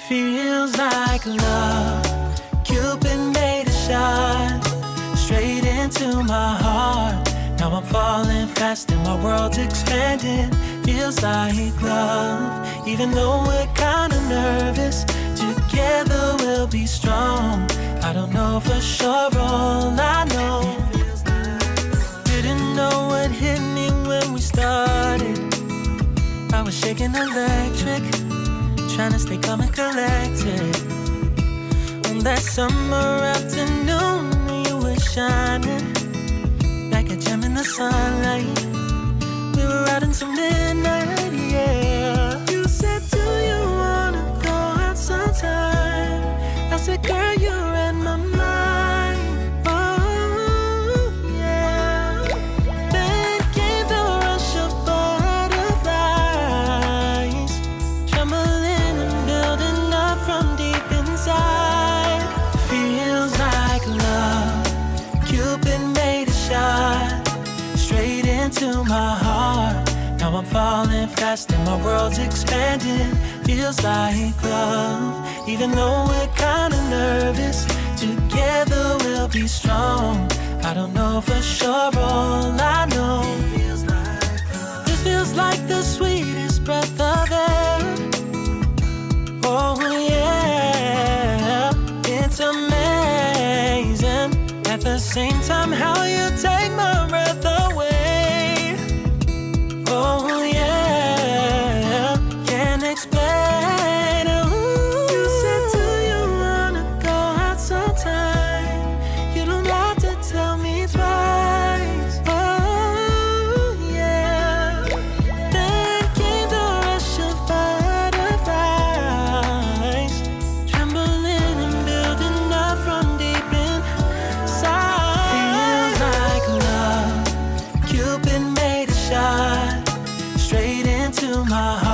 Feels like love. Cupid made a shot straight into my heart. Now I'm falling fast and my world's expanding. Feels like love. Even though we're kinda nervous, together we'll be strong. I don't know for sure, all I know. Didn't know what hit me when we started. I was shaking electric, trying to stay calm and collected. On that summer afternoon, you were shining like a gem in the sunlight. We were out until midnight, yeah. You said, do you wanna go out sometime? I said, girl, you're in my mind. Oh, yeah. Then came the rush of butterflies, trembling and building up from deep inside. Feels like love. Cupid made a shot straight into my heart. Now I'm falling fast and my world's expanding. Feels like love. Even though we're kinda nervous, together we'll be strong. I don't know for sure, all I know. This feels like the sweetest breath of air. Oh yeah, it's amazing. At the same time, how you take my breath away. Oh yeah, can't explain. Ooh. You said, do you wanna go out sometime? You don't have to tell me twice. Oh yeah. Then came the rush of butterflies, trembling and building up from deep inside. Feels like love. Cupid made a shot straight into my heart.